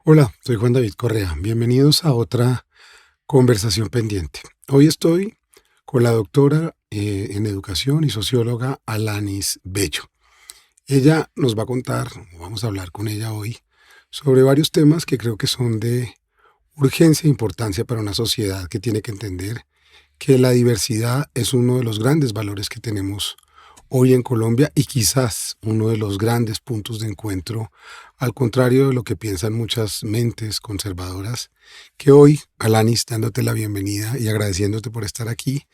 Hola, soy Juan David Correa. Bienvenidos a otra conversación pendiente. Hoy estoy con la doctora en educación y socióloga Alanis Bello. Ella nos va a contar, o vamos a hablar con ella hoy, sobre varios temas que creo que son de urgencia e importancia para una sociedad que tiene que entender que la diversidad es uno de los grandes valores que tenemos hoy en Colombia y quizás uno de los grandes puntos de encuentro, al contrario de lo que piensan muchas mentes conservadoras, que hoy, Alanis, dándote la bienvenida y agradeciéndote por estar aquí,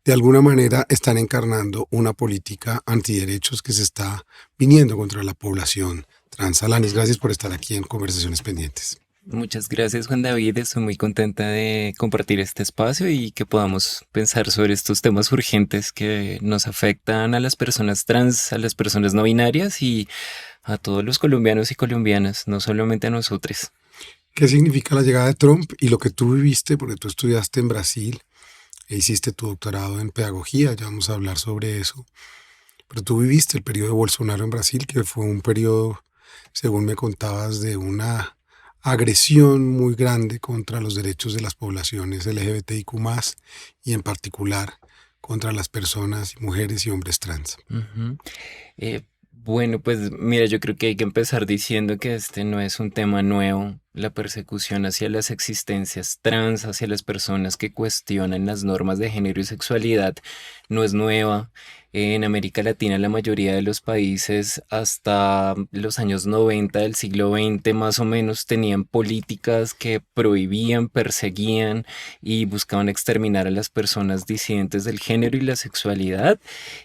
de alguna manera están encarnando una política antiderechos que se está viniendo contra la población trans. Alanis, gracias por estar aquí en Conversaciones Pendientes. Muchas gracias, Juan David. Estoy muy contenta de compartir este espacio y que podamos pensar sobre estos temas urgentes que nos afectan a las personas trans, a las personas no binarias y a todos los colombianos y colombianas, no solamente a nosotros. ¿Qué significa la llegada de Trump y lo que tú viviste, porque tú estudiaste en Brasil e hiciste tu doctorado en pedagogía? Ya vamos a hablar sobre eso. Pero tú viviste el periodo de Bolsonaro en Brasil, que fue un periodo, según me contabas, de una agresión muy grande contra los derechos de las poblaciones LGBTIQ+, y en particular contra las personas, mujeres y hombres trans. Ujú. Bueno, pues mira, yo creo que hay que empezar diciendo que este no es un tema nuevo. La persecución hacia las existencias trans, hacia las personas que cuestionan las normas de género y sexualidad, no es nueva. En América Latina, la mayoría de los países hasta los años 90 del siglo XX más o menos tenían políticas que prohibían, perseguían y buscaban exterminar a las personas disidentes del género y la sexualidad,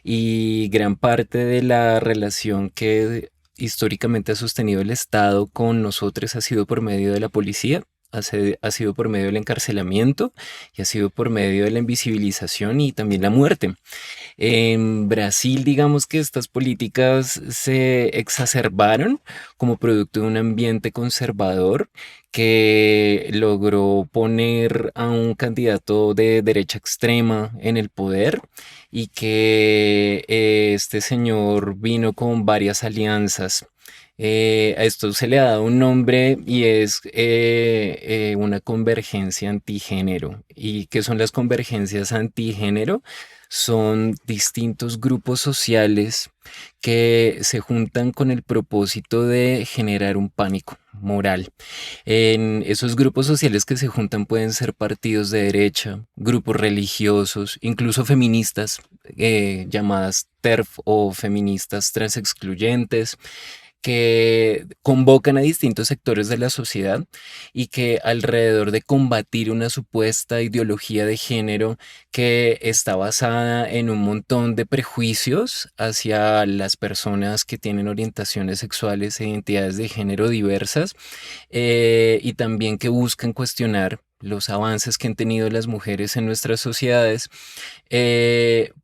y gran parte de la relación que históricamente ha sostenido el Estado con nosotros ha sido por medio de la policía, ha sido por medio del encarcelamiento y ha sido por medio de la invisibilización y también la muerte. En Brasil, digamos que estas políticas se exacerbaron como producto de un ambiente conservador que logró poner a un candidato de derecha extrema en el poder y que este señor vino con varias alianzas. A esto se le ha dado un nombre y es una convergencia antigénero. ¿Y qué son las convergencias antigénero? Son distintos grupos sociales que se juntan con el propósito de generar un pánico moral. En esos grupos sociales que se juntan pueden ser partidos de derecha, grupos religiosos, incluso feministas, llamadas TERF o feministas transexcluyentes, que convocan a distintos sectores de la sociedad y que alrededor de combatir una supuesta ideología de género que está basada en un montón de prejuicios hacia las personas que tienen orientaciones sexuales e identidades de género diversas, y también que buscan cuestionar los avances que han tenido las mujeres en nuestras sociedades,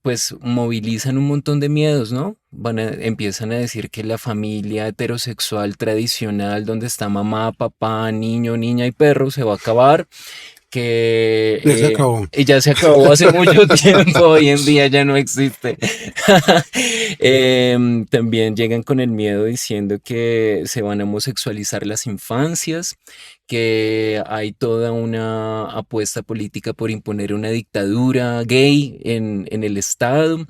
pues movilizan un montón de miedos, ¿no? Empiezan a decir que la familia heterosexual tradicional, donde está mamá, papá, niño, niña y perro, se va a acabar, que Ya se acabó. ya se acabó hace mucho tiempo, hoy en día ya no existe. También llegan con el miedo diciendo que se van a homosexualizar las infancias, que hay toda una apuesta política por imponer una dictadura gay en el Estado,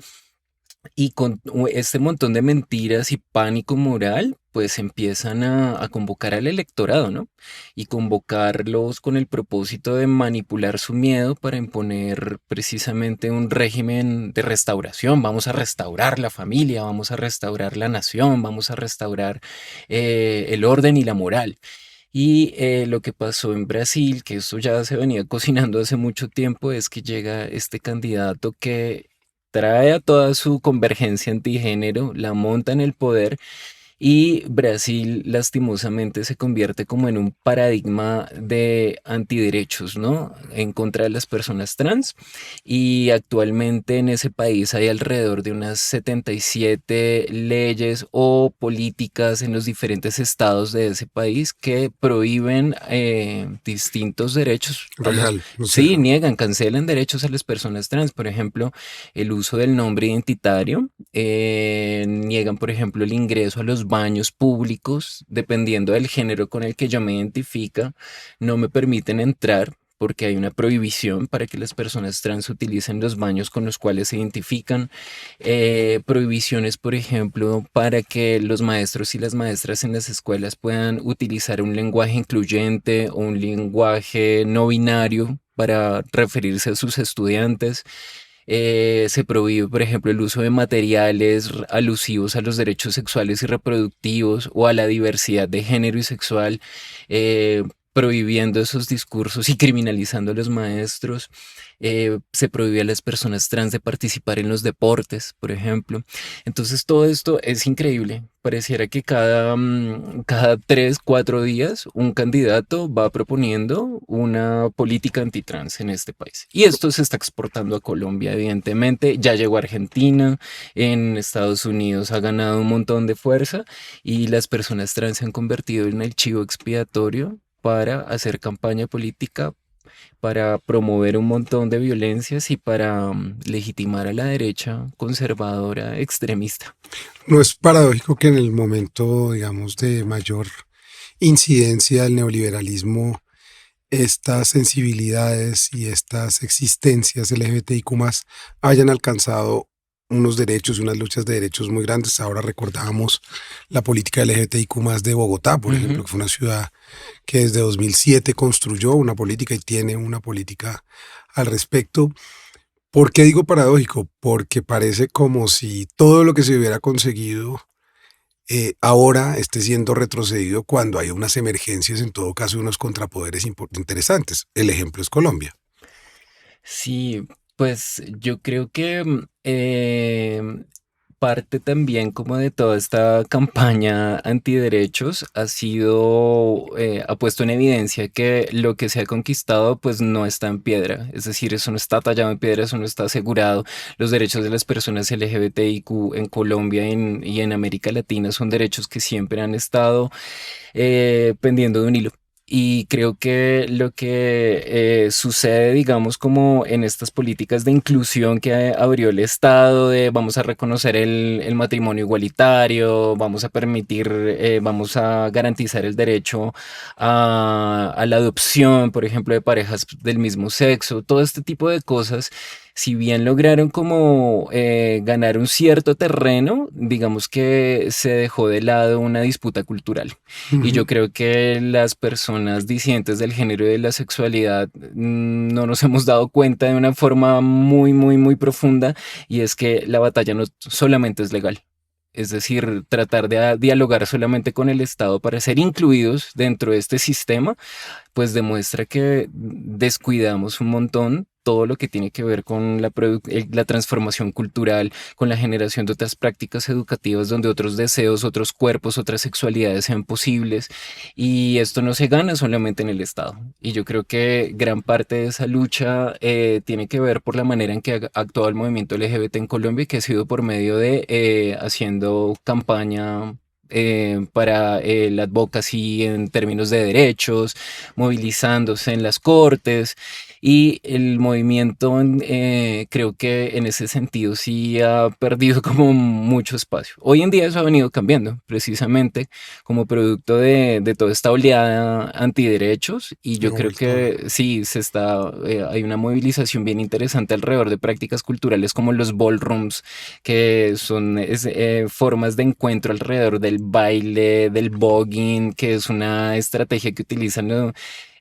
y con este montón de mentiras y pánico moral, pues empiezan a convocar al electorado, ¿no? Y convocarlos con el propósito de manipular su miedo para imponer precisamente un régimen de restauración. Vamos a restaurar la familia, vamos a restaurar la nación, vamos a restaurar el orden y la moral. Y lo que pasó en Brasil, que esto ya se venía cocinando hace mucho tiempo, es que llega este candidato que trae a toda su convergencia antigénero, la monta en el poder, y Brasil lastimosamente se convierte como en un paradigma de antiderechos, ¿no? En contra de las personas trans. Y actualmente en ese país hay alrededor de unas 77 leyes o políticas en los diferentes estados de ese país que prohíben distintos derechos a las... Real, o Sí, sea, niegan, cancelan derechos a las personas trans. Por ejemplo, el uso del nombre identitario, niegan, por ejemplo, el ingreso a los baños públicos, dependiendo del género con el que yo me identifica, no me permiten entrar porque hay una prohibición para que las personas trans utilicen los baños con los cuales se identifican. Prohibiciones, por ejemplo, para que los maestros y las maestras en las escuelas puedan utilizar un lenguaje incluyente o un lenguaje no binario para referirse a sus estudiantes. Se prohíbe, por ejemplo, el uso de materiales alusivos a los derechos sexuales y reproductivos o a la diversidad de género y sexual, eh, prohibiendo esos discursos y criminalizando a los maestros. Se prohíbe a las personas trans de participar en los deportes, por ejemplo. Entonces todo esto es increíble. Pareciera que cada 3, 4 días un candidato va proponiendo una política antitrans en este país. Y esto se está exportando a Colombia, evidentemente. Ya llegó a Argentina, en Estados Unidos ha ganado un montón de fuerza y las personas trans se han convertido en el chivo expiatorio para hacer campaña política, para promover un montón de violencias y para legitimar a la derecha conservadora extremista. ¿No es paradójico que en el momento, digamos, de mayor incidencia del neoliberalismo, estas sensibilidades y estas existencias LGBTIQ+ hayan alcanzado unos derechos, unas luchas de derechos muy grandes? Ahora recordábamos la política LGBTIQ+ de Bogotá, por ejemplo, Ujú. que fue una ciudad que desde 2007 construyó una política y tiene una política al respecto. ¿Por qué digo paradójico? Porque parece como si todo lo que se hubiera conseguido ahora esté siendo retrocedido cuando hay unas emergencias, en todo caso, unos contrapoderes interesantes. El ejemplo es Colombia. Sí, pues yo creo que parte también como de toda esta campaña antiderechos ha puesto en evidencia que lo que se ha conquistado pues no está en piedra, es decir, eso no está tallado en piedra, eso no está asegurado. Los derechos de las personas LGBTIQ en Colombia y en América Latina son derechos que siempre han estado pendiendo de un hilo. Y creo que lo que sucede, digamos, como en estas políticas de inclusión que abrió el Estado, de vamos a reconocer el matrimonio igualitario, vamos a garantizar el derecho a la adopción, por ejemplo, de parejas del mismo sexo, todo este tipo de cosas, si bien lograron como ganar un cierto terreno, digamos que se dejó de lado una disputa cultural. Y Ujú. yo creo que las personas disidentes del género y de la sexualidad no nos hemos dado cuenta de una forma muy, muy, muy profunda, y es que la batalla no solamente es legal. Es decir, tratar de dialogar solamente con el Estado para ser incluidos dentro de este sistema pues demuestra que descuidamos un montón todo lo que tiene que ver con la transformación cultural, con la generación de otras prácticas educativas donde otros deseos, otros cuerpos, otras sexualidades sean posibles. Y esto no se gana solamente en el Estado. Y yo creo que gran parte de esa lucha tiene que ver por la manera en que ha actuado el movimiento LGBT en Colombia, que ha sido por medio de haciendo campaña para el advocacy en términos de derechos, movilizándose en las cortes, y el movimiento creo que en ese sentido sí ha perdido como mucho espacio. Hoy en día eso ha venido cambiando precisamente como producto de toda esta oleada antiderechos, y Ha yo creo vuelto. que sí hay una movilización bien interesante alrededor de prácticas culturales como los ballrooms, que son formas de encuentro alrededor del baile, del voguing, que es una estrategia que utilizan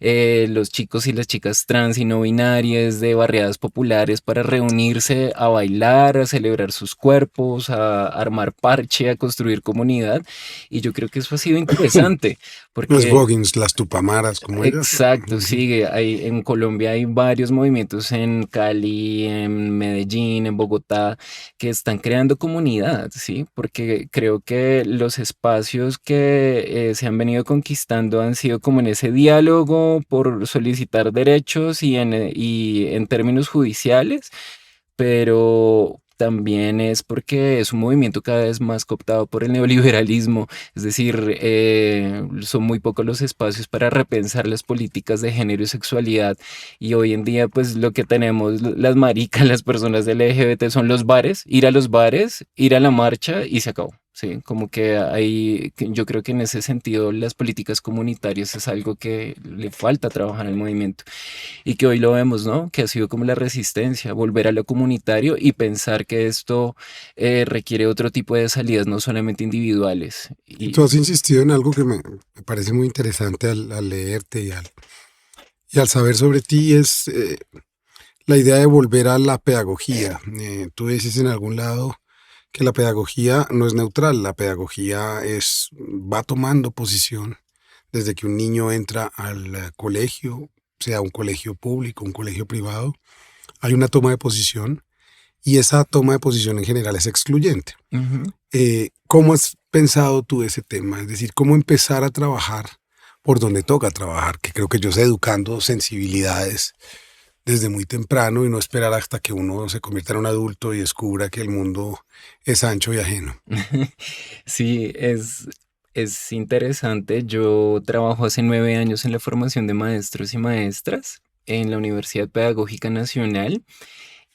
los chicos y las chicas trans y no binarias de barriadas populares para reunirse a bailar, a celebrar sus cuerpos, a armar parche, a construir comunidad. Y yo creo que eso ha sido interesante, Los porque Boggins, las Tupamaras, como ellas. exacto, Ujú. sí, en Colombia hay varios movimientos, en Cali, en Medellín, en Bogotá, que están creando comunidad, ¿sí? Porque creo que los espacios que se han venido conquistando han sido como en ese diálogo por solicitar derechos y en términos judiciales, pero también es porque es un movimiento cada vez más cooptado por el neoliberalismo. Es decir, son muy pocos los espacios para repensar las políticas de género y sexualidad, y hoy en día pues lo que tenemos las maricas, las personas LGBT son los bares, ir a la marcha y se acabó. ¿sí? Como que yo creo que en ese sentido las políticas comunitarias es algo que le falta trabajar al movimiento y que hoy lo vemos, ¿no? Que ha sido como la resistencia, volver a lo comunitario y pensar que esto requiere otro tipo de salidas, no solamente individuales. Y tú has insistido en algo que me parece muy interesante al leerte y al saber sobre ti, es la idea de volver a la pedagogía. Tú dices en algún lado que la pedagogía no es neutral, la pedagogía va tomando posición desde que un niño entra al colegio, sea un colegio público, un colegio privado, hay una toma de posición y esa toma de posición en general es excluyente. Ujú. ¿Cómo has pensado tú ese tema? Es decir, ¿cómo empezar a trabajar por donde toca trabajar? Que creo que yo sé educando sensibilidades desde muy temprano y no esperar hasta que uno se convierta en un adulto y descubra que el mundo es ancho y ajeno. Sí, es interesante. Yo trabajo hace 9 años en la formación de maestros y maestras en la Universidad Pedagógica Nacional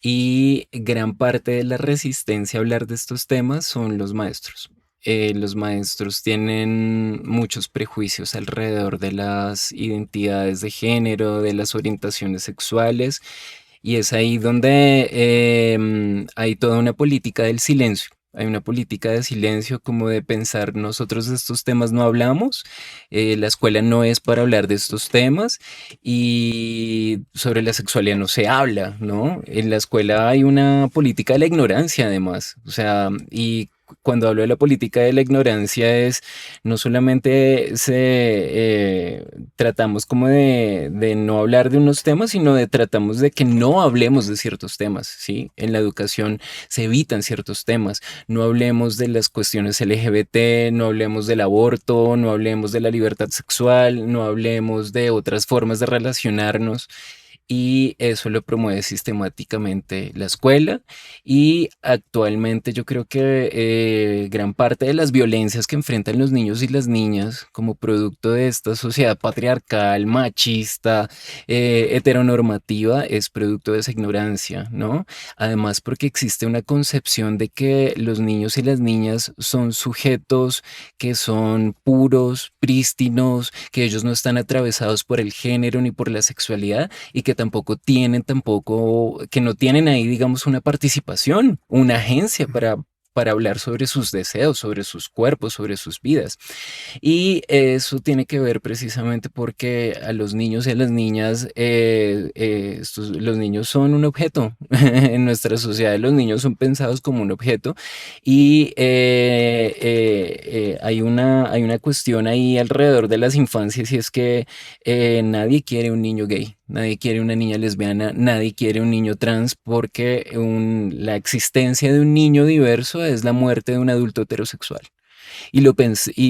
y gran parte de la resistencia a hablar de estos temas son los maestros. Los maestros tienen muchos prejuicios alrededor de las identidades de género, de las orientaciones sexuales, y es ahí donde hay toda una política del silencio. Hay una política de silencio como de pensar nosotros de estos temas no hablamos, la escuela no es para hablar de estos temas y sobre la sexualidad no se habla, ¿no? En la escuela hay una política de la ignorancia además, o sea, y cuando hablo de la política de la ignorancia es no solamente tratamos como de no hablar de unos temas, sino de tratamos de que no hablemos de ciertos temas, ¿sí? En la educación se evitan ciertos temas, no hablemos de las cuestiones LGBT, no hablemos del aborto, no hablemos de la libertad sexual, no hablemos de otras formas de relacionarnos y eso lo promueve sistemáticamente la escuela y actualmente yo creo que gran parte de las violencias que enfrentan los niños y las niñas como producto de esta sociedad patriarcal, machista, heteronormativa es producto de esa ignorancia, ¿no? Además porque existe una concepción de que los niños y las niñas son sujetos que son puros, prístinos, que ellos no están atravesados por el género ni por la sexualidad y que que no tienen ahí, digamos, una participación, una agencia para hablar sobre sus deseos, sobre sus cuerpos, sobre sus vidas. Y eso tiene que ver precisamente porque a los niños y a las niñas, los niños son un objeto. En nuestra sociedad los niños son pensados como un objeto y hay una cuestión ahí alrededor de las infancias y es que nadie quiere un niño gay. Nadie quiere una niña lesbiana, nadie quiere un niño trans porque la existencia de un niño diverso es la muerte de un adulto heterosexual. Y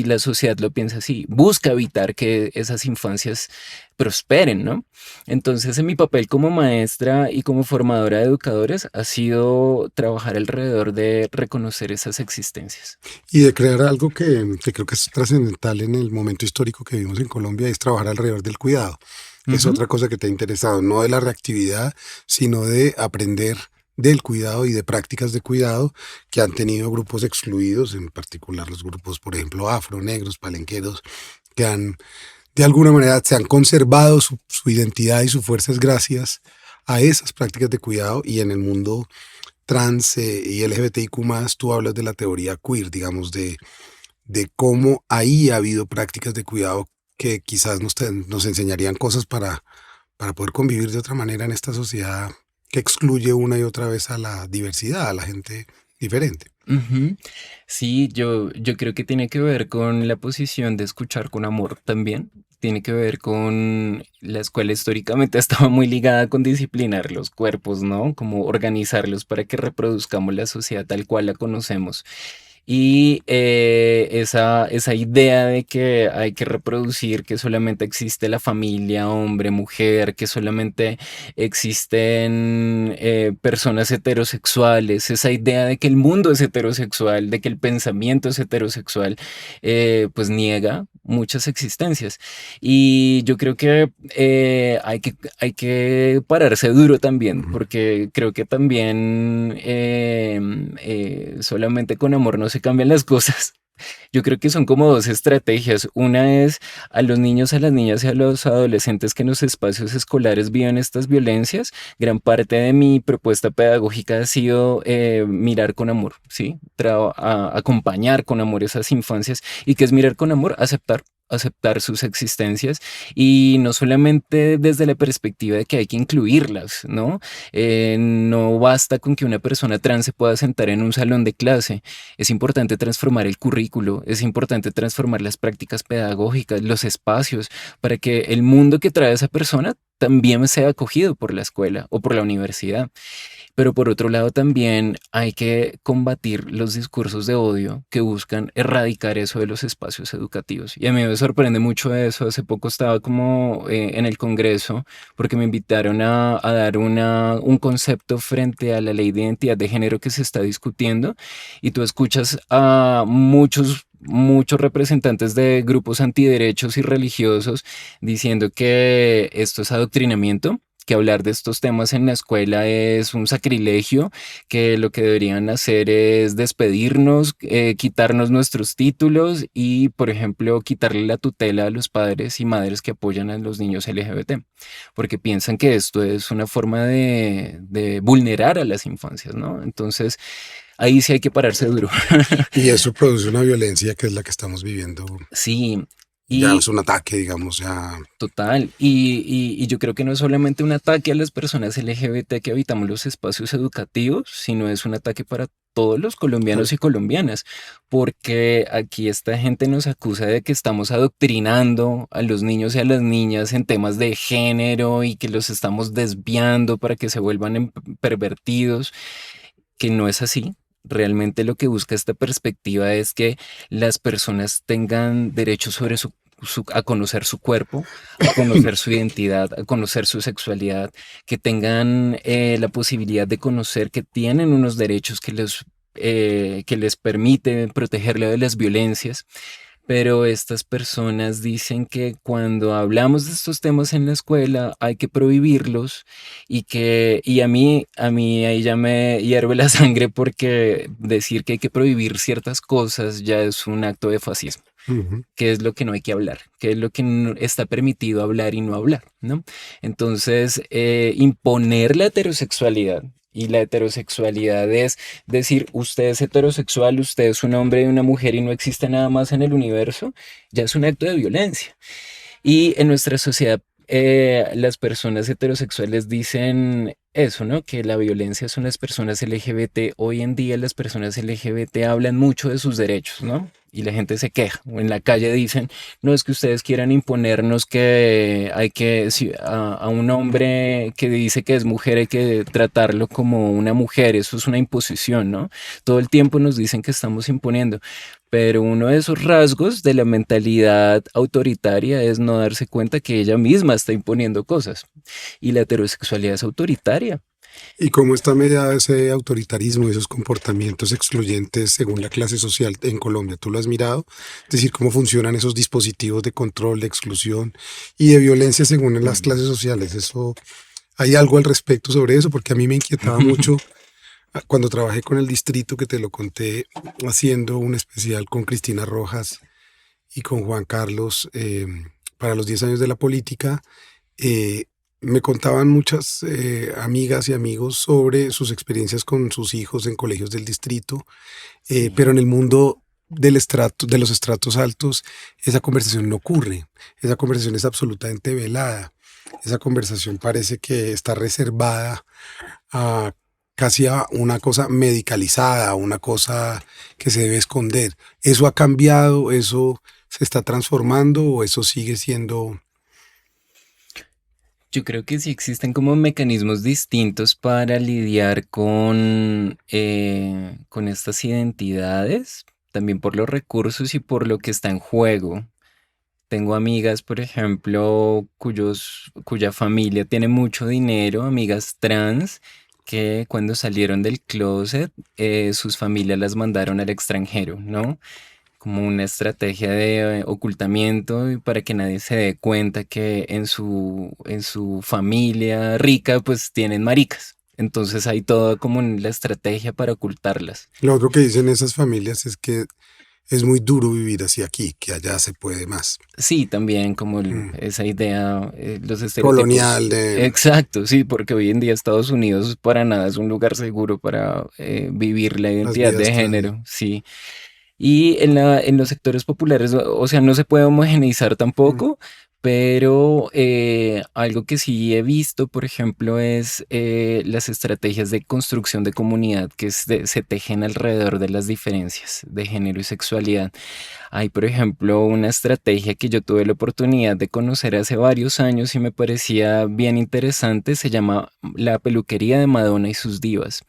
la sociedad lo piensa así, busca evitar que esas infancias prosperen, ¿no? Entonces, en mi papel como maestra y como formadora de educadores ha sido trabajar alrededor de reconocer esas existencias. Y de crear algo que creo que es trascendental en el momento histórico que vivimos en Colombia, es trabajar alrededor del cuidado. Es Ujú. otra cosa que te ha interesado, no de la reactividad, sino de aprender del cuidado y de prácticas de cuidado que han tenido grupos excluidos, en particular los grupos, por ejemplo, afro, negros, palenqueros, que han, de alguna manera, se han conservado su identidad y su fuerza es gracias a esas prácticas de cuidado. Y en el mundo trans y LGBTIQ+, tú hablas de la teoría queer, digamos, de cómo ahí ha habido prácticas de cuidado que quizás nos enseñarían cosas para poder convivir de otra manera en esta sociedad que excluye una y otra vez a la diversidad, a la gente diferente. Ujú. Sí, yo creo que tiene que ver con la posición de escuchar con amor también. Tiene que ver con la escuela históricamente estaba muy ligada con disciplinar los cuerpos, ¿no? Como organizarlos para que reproduzcamos la sociedad tal cual la conocemos. Y esa idea de que hay que reproducir, que solamente existe la familia, hombre, mujer, que solamente existen personas heterosexuales, esa idea de que el mundo es heterosexual, de que el pensamiento es heterosexual, pues niega muchas existencias. Y yo creo que hay que pararse duro también, Ujú. porque creo que también solamente con amor no se se cambian las cosas. Yo creo que son como dos estrategias. Una es a los niños, a las niñas y a los adolescentes que en los espacios escolares viven estas violencias. Gran parte de mi propuesta pedagógica ha sido mirar con amor, ¿sí? Acompañar con amor esas infancias. ¿Y qué es mirar con amor? Aceptar sus existencias y no solamente desde la perspectiva de que hay que incluirlas, ¿no? No basta con que una persona trans se pueda sentar en un salón de clase. Es importante transformar el currículo, es importante transformar las prácticas pedagógicas, los espacios, para que el mundo que trae esa persona también sea acogido por la escuela o por la universidad. Pero por otro lado también hay que combatir los discursos de odio que buscan erradicar eso de los espacios educativos. Y a mí me sorprende mucho eso. Hace poco estaba como en el Congreso porque me invitaron a dar un concepto frente a la ley de identidad de género que se está discutiendo y tú escuchas a muchos representantes de grupos antiderechos y religiosos diciendo que esto es adoctrinamiento, que hablar de estos temas en la escuela es un sacrilegio, que lo que deberían hacer es despedirnos, quitarnos nuestros títulos y, por ejemplo, quitarle la tutela a los padres y madres que apoyan a los niños LGBT, porque piensan que esto es una forma de vulnerar a las infancias, ¿no? Entonces, ahí sí hay que pararse duro. Y eso produce una violencia que es la que estamos viviendo. Sí, Ya y es un ataque, digamos, ya. total, y yo creo que no es solamente un ataque a las personas LGBT que habitamos los espacios educativos, sino es un ataque para todos los colombianos y colombianas, porque aquí esta gente nos acusa de que estamos adoctrinando a los niños y a las niñas en temas de género y que los estamos desviando para que se vuelvan pervertidos, que no es así. Realmente lo que busca esta perspectiva es que las personas tengan derecho sobre a conocer su cuerpo, a conocer su identidad, a conocer su sexualidad, que tengan la posibilidad de conocer que tienen unos derechos que les permiten protegerle de las violencias. Pero estas personas dicen que cuando hablamos de estos temas en la escuela hay que prohibirlos y a mí ahí ya me hierve la sangre porque decir que hay que prohibir ciertas cosas ya es un acto de fascismo. Ujú. ¿Qué es lo que no hay que hablar? ¿Qué es lo que está permitido hablar y no hablar? ¿No? Entonces, imponer la heterosexualidad. Y la heterosexualidad es decir, usted es heterosexual, usted es un hombre y una mujer y no existe nada más en el universo, ya es un acto de violencia. Y en nuestra sociedad, las personas heterosexuales dicen eso, ¿no? Que la violencia son las personas LGBT. Hoy en día las personas LGBT hablan mucho de sus derechos, ¿no? Y la gente se queja. O en la calle dicen, no es que ustedes quieran imponernos que hay que, si a un hombre que dice que es mujer hay que tratarlo como una mujer. Eso es una imposición, ¿no? Todo el tiempo nos dicen que estamos imponiendo. Pero uno de esos rasgos de la mentalidad autoritaria es no darse cuenta que ella misma está imponiendo cosas. Y la heterosexualidad es autoritaria. ¿Y cómo está mediado ese autoritarismo, esos comportamientos excluyentes según la clase social en Colombia? ¿Tú lo has mirado? Es decir, cómo funcionan esos dispositivos de control, de exclusión y de violencia según las Mm. clases sociales. Eso, ¿hay algo al respecto sobre eso? Porque a mí me inquietaba mucho cuando trabajé con el distrito, que te lo conté, haciendo un especial con Cristina Rojas y con Juan Carlos para los 10 años de la política. eh, Me contaban muchas amigas y amigos sobre sus experiencias con sus hijos en colegios del distrito, Sí. pero en el mundo de los estratos altos, esa conversación no ocurre. Esa conversación es absolutamente velada. Esa conversación parece que está reservada a casi a una cosa medicalizada, a una cosa que se debe esconder. ¿Eso ha cambiado? ¿Eso se está transformando o eso sigue siendo? Yo creo que sí existen como mecanismos distintos para lidiar con estas identidades, también por los recursos y por lo que está en juego. Tengo amigas, por ejemplo, cuya familia tiene mucho dinero, amigas trans, que cuando salieron del closet, sus familias las mandaron al extranjero, ¿no? Como una estrategia de ocultamiento y para que nadie se dé cuenta que en su familia rica pues tienen maricas. Entonces hay toda como la estrategia para ocultarlas. Lo otro que dicen esas familias es que es muy duro vivir así aquí, que allá se puede más. Sí, también como Mm. esa idea, los estereotipos. Colonial de... Exacto, sí, porque hoy en día Estados Unidos para nada es un lugar seguro para vivir la las identidad de vidas trans. género, sí. Y en los sectores populares, o sea, no se puede homogeneizar Mm. tampoco, pero algo que sí he visto, por ejemplo, es las estrategias de construcción de comunidad que se tejen alrededor de las diferencias de género y sexualidad. Hay, por ejemplo, una estrategia que yo tuve la oportunidad de conocer hace varios años y me parecía bien interesante. Se llama La Peluquería de Madonna y sus Divas.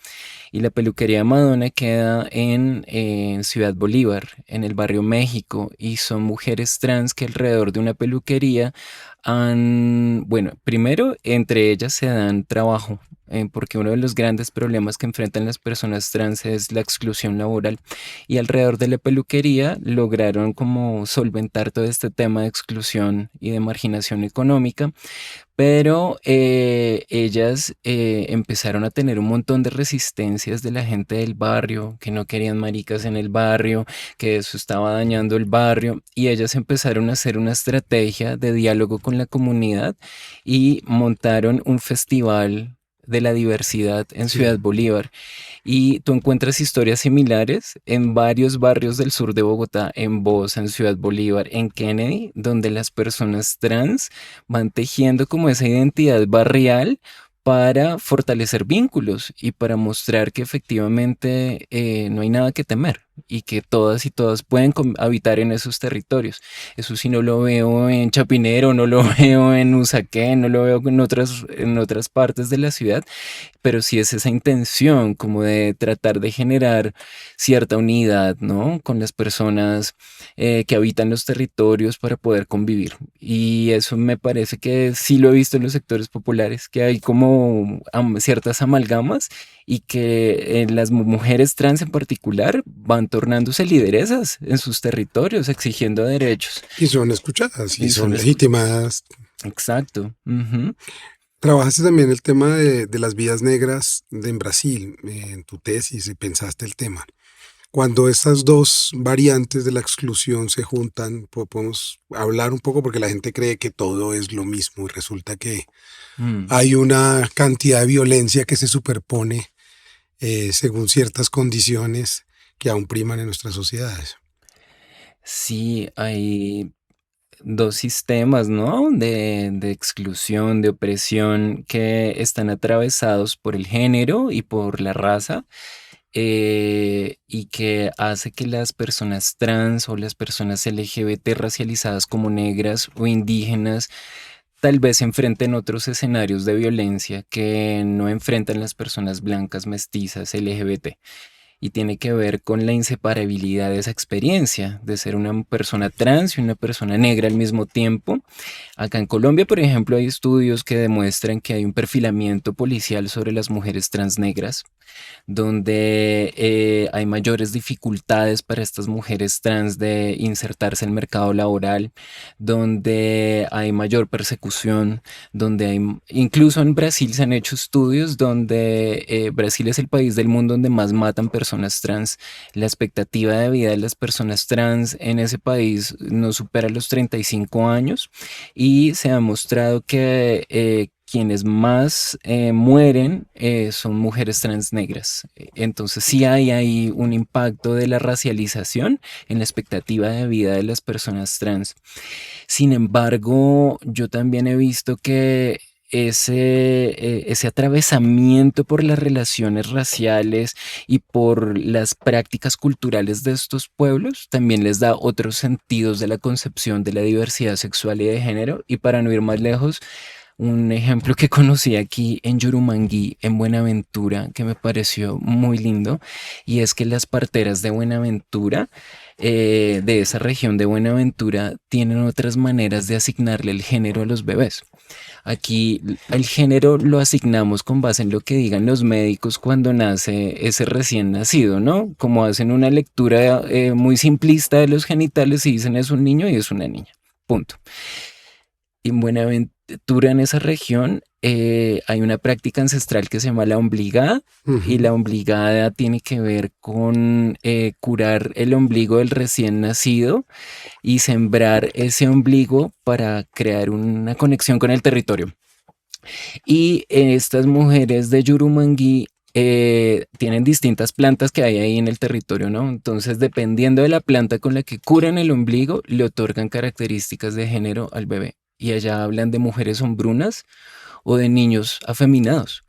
Y la peluquería de Madonna queda en Ciudad Bolívar, en el barrio México, y son mujeres trans que alrededor de una peluquería bueno, primero entre ellas se dan trabajo, porque uno de los grandes problemas que enfrentan las personas trans es la exclusión laboral. Y alrededor de la peluquería lograron como solventar todo este tema de exclusión y de marginación económica, pero ellas empezaron a tener un montón de resistencias de la gente del barrio, que no querían maricas en el barrio, que eso estaba dañando el barrio, y ellas empezaron a hacer una estrategia de diálogo con la comunidad y montaron un festival de la diversidad en Sí. Ciudad Bolívar. Y tú encuentras historias similares en varios barrios del sur de Bogotá, en Bosa, en Ciudad Bolívar, en Kennedy, donde las personas trans van tejiendo como esa identidad barrial para fortalecer vínculos y para mostrar que efectivamente no hay nada que temer y que todas y todas pueden habitar en esos territorios. Eso sí no lo veo en Chapinero, no lo veo en Usaquén, no lo veo en otras partes de la ciudad, pero sí es esa intención como de tratar de generar cierta unidad, ¿no? Con las personas que habitan los territorios para poder convivir. Y eso me parece que sí lo he visto en los sectores populares, que hay como ciertas amalgamas y que las mujeres trans en particular van tornándose lideresas en sus territorios, exigiendo derechos. Y son escuchadas y Y son son legitimadas. exacto. Ujú. Trabajaste también el tema de las vidas negras en Brasil, en tu tesis, y pensaste el tema. Cuando estas dos variantes de la exclusión se juntan, podemos hablar un poco porque la gente cree que todo es lo mismo y resulta que Mm. hay una cantidad de violencia que se superpone según ciertas condiciones que aún priman en nuestras sociedades. Sí, hay dos sistemas, ¿no? De exclusión, de opresión, que están atravesados por el género y por la raza, y que hace que las personas trans o las personas LGBT racializadas como negras o indígenas tal vez enfrenten otros escenarios de violencia que no enfrentan las personas blancas, mestizas, LGBT, y tiene que ver con la inseparabilidad de esa experiencia, de ser una persona trans y una persona negra al mismo tiempo. Acá en Colombia, por ejemplo, hay estudios que demuestran que hay un perfilamiento policial sobre las mujeres trans negras, donde hay mayores dificultades para estas mujeres trans de insertarse en el mercado laboral, donde hay mayor persecución, donde hay, incluso en Brasil se han hecho estudios donde Brasil es el país del mundo donde más matan personas trans. La expectativa de vida de las personas trans en ese país no supera los 35 años y se ha mostrado que quienes más mueren son mujeres trans negras. Entonces sí hay ahí un impacto de la racialización en la expectativa de vida de las personas trans. Sin embargo, yo también he visto que ese atravesamiento por las relaciones raciales y por las prácticas culturales de estos pueblos también les da otros sentidos de la concepción de la diversidad sexual y de género. Y para no ir más lejos, un ejemplo que conocí aquí en Yurumangui, en Buenaventura, que me pareció muy lindo, y es que las parteras de Buenaventura, de esa región de Buenaventura, tienen otras maneras de asignarle el género a los bebés. Aquí el género lo asignamos con base en lo que digan los médicos cuando nace ese recién nacido, ¿no? Como hacen una lectura muy simplista de los genitales y dicen es un niño y es una niña. Punto. En Buenaventura, en esa región, hay una práctica ancestral que se llama la ombligada, y Ujú. la ombligada tiene que ver con curar el ombligo del recién nacido y sembrar ese ombligo para crear una conexión con el territorio. Y estas mujeres de Yurumangui tienen distintas plantas que hay ahí en el territorio, ¿no? Entonces, dependiendo de la planta con la que curan el ombligo, le otorgan características de género al bebé. Y allá hablan de mujeres hombrunas o de niños afeminados.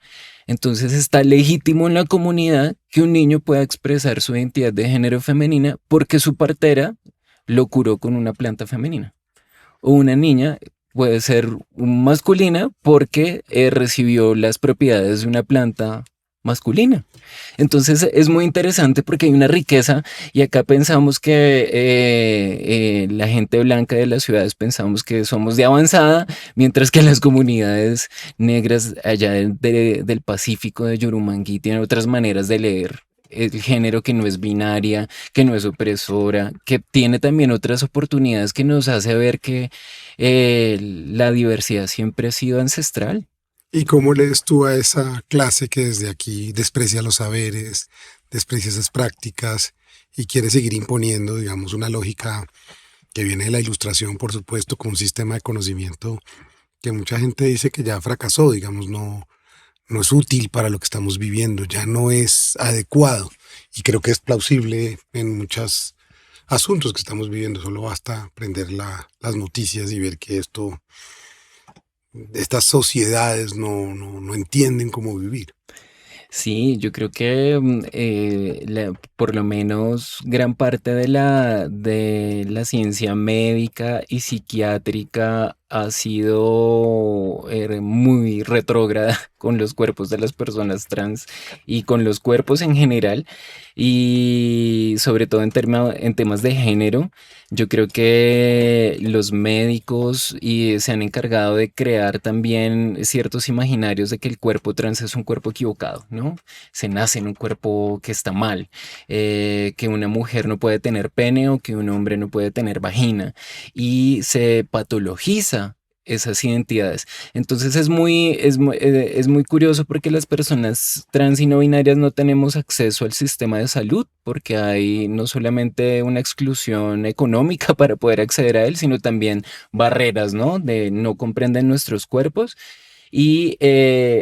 Entonces está legítimo en la comunidad que un niño pueda expresar su identidad de género femenina porque su partera lo curó con una planta femenina. O una niña puede ser masculina porque recibió las propiedades de una planta masculina. Entonces es muy interesante porque hay una riqueza y acá pensamos que la gente blanca de las ciudades pensamos que somos de avanzada, mientras que las comunidades negras allá del Pacífico de Yurumangui tienen otras maneras de leer el género, que no es binaria, que no es opresora, que tiene también otras oportunidades, que nos hace ver que la diversidad siempre ha sido ancestral. ¿Y cómo lees tú a esa clase que desde aquí desprecia los saberes, desprecia esas prácticas y quiere seguir imponiendo, digamos, una lógica que viene de la ilustración, por supuesto, con un sistema de conocimiento que mucha gente dice que ya fracasó, digamos, no es útil para lo que estamos viviendo, ya no es adecuado? Y creo que es plausible en muchos asuntos que estamos viviendo, solo basta prender las noticias y ver que estas sociedades no entienden cómo vivir. Sí, yo creo que por lo menos gran parte de la ciencia médica y psiquiátrica ha sido muy retrógrada con los cuerpos de las personas trans y con los cuerpos en general, y sobre todo en temas de género. Yo creo que los médicos se han encargado de crear también ciertos imaginarios de que el cuerpo trans es un cuerpo equivocado, ¿no? Se nace en un cuerpo que está mal, que una mujer no puede tener pene o que un hombre no puede tener vagina, y se patologiza esas identidades. Entonces es muy curioso porque las personas trans y no binarias no tenemos acceso al sistema de salud porque hay no solamente una exclusión económica para poder acceder a él, sino también barreras, ¿no? De no comprenden nuestros cuerpos. Y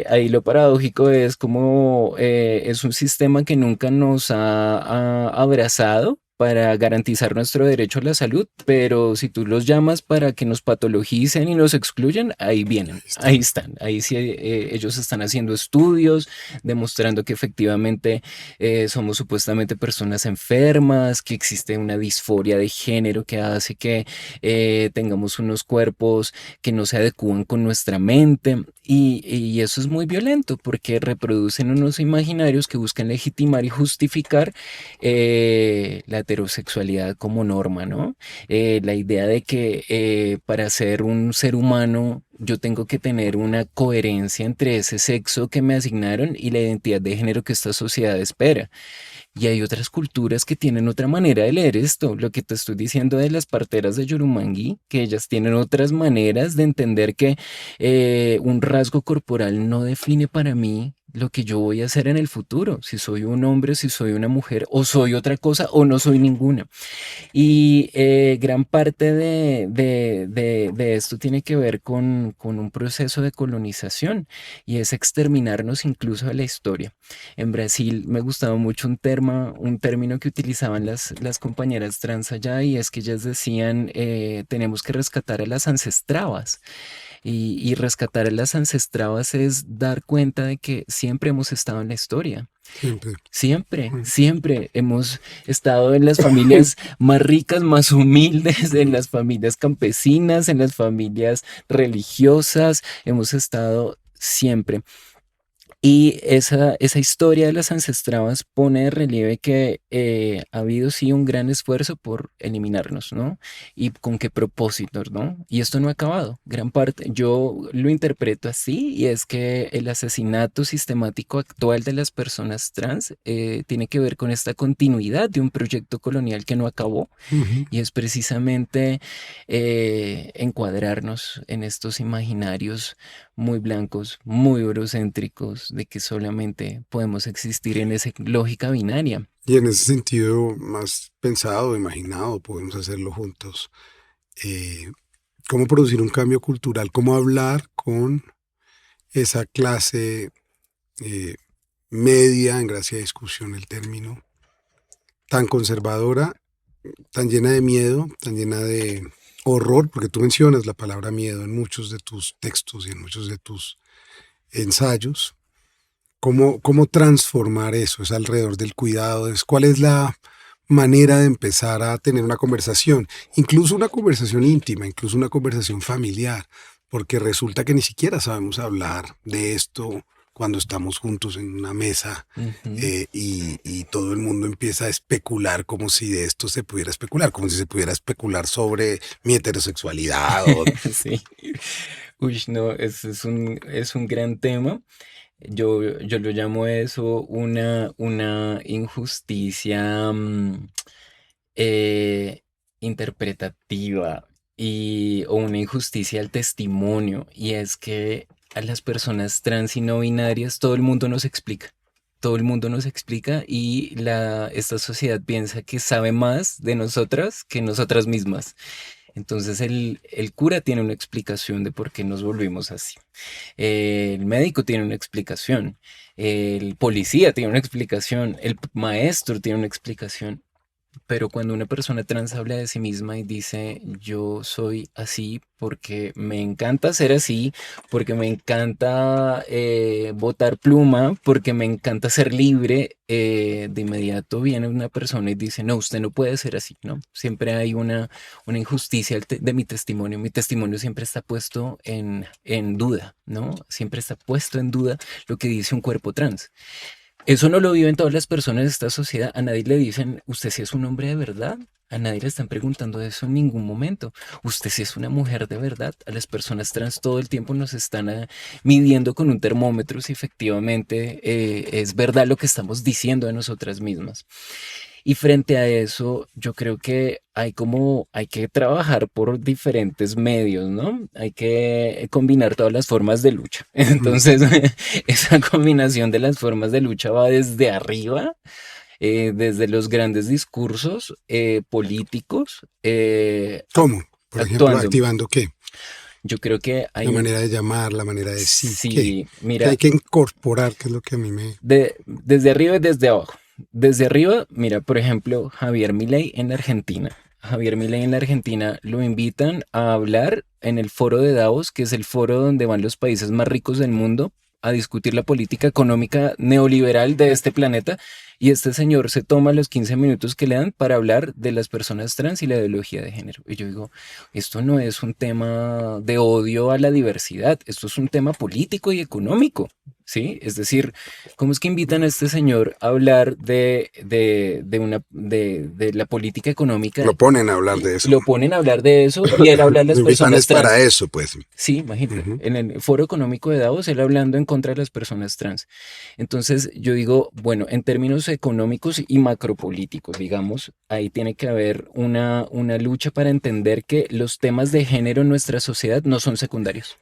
ahí lo paradójico es como es un sistema que nunca nos ha abrazado para garantizar nuestro derecho a la salud, pero si tú los llamas para que nos patologicen y nos excluyan, ahí Ahí vienen, ahí están. están, ahí sí ellos están haciendo estudios demostrando que efectivamente somos supuestamente personas enfermas, que existe una disforia de género que hace que tengamos unos cuerpos que no se adecúan con nuestra mente. Y eso es muy violento porque reproducen unos imaginarios que buscan legitimar y justificar la heterosexualidad como norma, ¿no? La idea de que para ser un ser humano yo tengo que tener una coherencia entre ese sexo que me asignaron y la identidad de género que esta sociedad espera. Y hay otras culturas que tienen otra manera de leer esto. Lo que te estoy diciendo de las parteras de Yurumangui, que ellas tienen otras maneras de entender que un rasgo corporal no define para mí lo que yo voy a hacer en el futuro, si soy un hombre, si soy una mujer, o soy otra cosa, o no soy ninguna. Y gran parte de esto tiene que ver con un proceso de colonización, y es exterminarnos incluso de la historia. En Brasil me gustaba mucho un término que utilizaban las compañeras trans allá, y es que ellas decían, tenemos que rescatar a las ancestravas. Y rescatar a las ancestravas es dar cuenta de que siempre hemos estado en la historia. Siempre. Siempre, Mm. siempre hemos estado en las familias más ricas, más humildes, en las familias campesinas, en las familias religiosas, hemos estado siempre. Y esa historia de las ancestradas pone de relieve que ha habido sí un gran esfuerzo por eliminarnos, ¿no? Y con qué propósitos, ¿no? Y esto no ha acabado. Gran parte, yo lo interpreto así, y es que el asesinato sistemático actual de las personas trans tiene que ver con esta continuidad de un proyecto colonial que no acabó, Ujú. y es precisamente encuadrarnos en estos imaginarios muy blancos, muy eurocéntricos, de que solamente podemos existir en esa lógica binaria. Y en ese sentido, más pensado, imaginado, podemos hacerlo juntos. eh, ¿Cómo producir un cambio cultural? ¿Cómo hablar con esa clase eh, media, en gracia de discusión el término, tan conservadora, tan llena de miedo, tan llena de horror, porque tú mencionas la palabra miedo en muchos de tus textos y en muchos de tus ensayos? ¿Cómo transformar eso? ¿Es alrededor del cuidado? ¿Cuál es la manera de empezar a tener una conversación? Incluso una conversación íntima, incluso una conversación familiar, porque resulta que ni siquiera sabemos hablar de esto cuando estamos juntos en una mesa, Ujú. y todo el mundo empieza a especular como si de esto se pudiera especular, como si se pudiera especular sobre mi heterosexualidad o... Sí. Uy, no, es un gran tema. Yo lo llamo eso una injusticia eh, interpretativa, o una injusticia al testimonio, y es que a las personas trans y no binarias todo el mundo nos explica. Todo el mundo nos explica, y esta sociedad piensa que sabe más de nosotras que nosotras mismas. Entonces el cura tiene una explicación de por qué nos volvimos así. El médico tiene una explicación. El policía tiene una explicación. El maestro tiene una explicación. Pero cuando una persona trans habla de sí misma y dice, yo soy así porque me encanta ser así, porque me encanta botar pluma, porque me encanta ser libre, de inmediato viene una persona y dice, no, usted no puede ser así, ¿no? Siempre hay una injusticia de mi testimonio. Mi testimonio siempre está puesto en duda, ¿no? Siempre está puesto en duda lo que dice un cuerpo trans. Eso no lo viven todas las personas de esta sociedad. A nadie le dicen, ¿usted sí es un hombre de verdad? A nadie le están preguntando eso en ningún momento. ¿Usted sí es una mujer de verdad? A las personas trans todo el tiempo nos están midiendo con un termómetro si efectivamente es verdad lo que estamos diciendo de nosotras mismas. Y frente a eso, yo creo que hay que trabajar por diferentes medios, ¿no? Hay que combinar todas las formas de lucha. Ujú. Entonces, esa combinación de las formas de lucha va desde arriba, desde los grandes discursos políticos, ¿Cómo? Por ejemplo, actuando. activando qué, Yo creo que la hay un... manera de llamar, la manera de sí, qué, Sí, que hay mira, que incorporar, que es lo que a mí me... desde arriba y desde abajo. Desde arriba, mira, por ejemplo, Javier Milei en Argentina. Javier Milei en la Argentina lo invitan a hablar en el foro de Davos, que es el foro donde van los países más ricos del mundo a discutir la política económica neoliberal de este planeta. Y este señor se toma los 15 minutos que le dan para hablar de las personas trans y la ideología de género. Y yo digo, esto no es un tema de odio a la diversidad, esto es un tema político y económico. ¿Sí? Es decir, ¿cómo es que invitan a este señor a hablar de la política económica, Lo ponen a hablar y de eso. lo ponen a hablar de eso, y él habla de Lo las invitan personas es para trans? eso, pues. Sí, imagínate, Ujú. en el Foro Económico de Davos, él hablando en contra de las personas trans. Entonces, yo digo, bueno, en términos económicos y macropolíticos, digamos, ahí tiene que haber una lucha para entender que los temas de género en nuestra sociedad no son secundarios.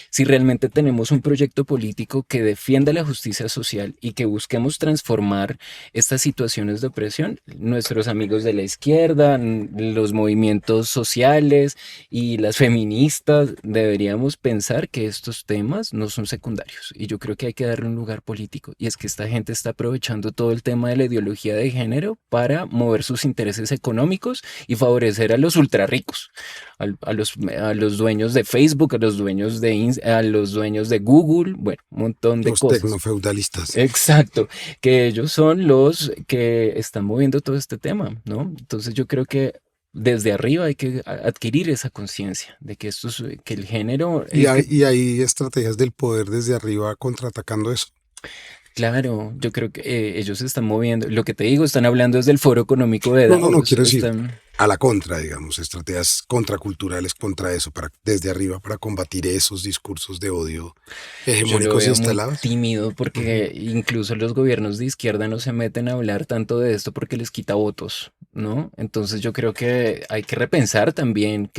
Si realmente tenemos un proyecto político que defienda la justicia social y que busquemos transformar estas situaciones de opresión, nuestros amigos de la izquierda, los movimientos sociales y las feministas, deberíamos pensar que estos temas no son secundarios. Y yo creo que hay que darle un lugar político. Y es que esta gente está aprovechando todo el tema de la ideología de género para mover sus intereses económicos y favorecer a los ultrarricos, a los dueños de Facebook, a los dueños de Google, bueno, un montón de Los cosas. tecnofeudalistas. Exacto, que ellos son los que están moviendo todo este tema, ¿no? Entonces yo creo que desde arriba hay que adquirir esa conciencia de que que el género, Y hay estrategias del poder desde arriba contraatacando eso. Claro, yo creo que ellos se están moviendo. Lo que te digo, están hablando desde el Foro Económico de No, Davos. quiero decir Están, a la contra, digamos, estrategias contraculturales contra eso, para desde arriba, para combatir esos discursos de odio yo lo hegemónicos veo muy instalados. tímido Ujú. porque incluso los gobiernos de izquierda no se meten a hablar tanto de esto porque les quita votos, ¿no? Entonces yo creo que hay que repensar también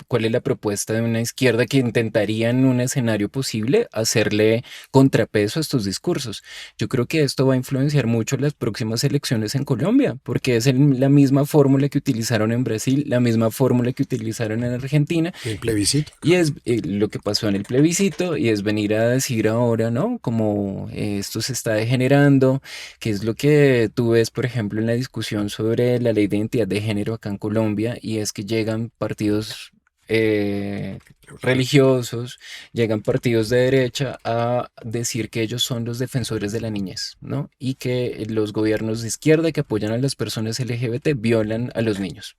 cuál es la propuesta de una izquierda que intentaría en un escenario posible hacerle contrapeso a estos discursos. Yo creo que esto va a influenciar mucho las próximas elecciones en Colombia, porque es la misma fórmula que utilizaron en Brasil, la misma fórmula que utilizaron en Argentina, El plebiscito, y claro. es lo que pasó en el plebiscito, y es venir a decir ahora, ¿no? Como esto se está degenerando, que es lo que tú ves, por ejemplo, en la discusión sobre la ley de identidad de género acá en Colombia, y es que llegan partidos eh, religiosos, llegan partidos de derecha a decir que ellos son los defensores de la niñez, ¿no? Y que los gobiernos de izquierda que apoyan a las personas LGBT violan a los niños.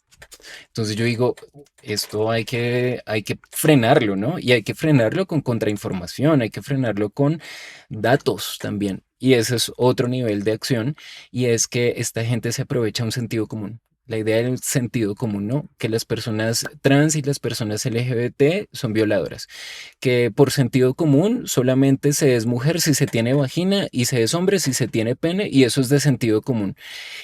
Entonces yo digo, esto hay que frenarlo, ¿no? Y hay que frenarlo con contrainformación, hay que frenarlo con datos también. Y ese es otro nivel de acción, y es que esta gente se aprovecha un sentido común. La idea del sentido común, ¿no? Que las personas trans y las personas LGBT son violadoras, que por sentido común solamente se es mujer si se tiene vagina y se es hombre si se tiene pene, y eso es de sentido común.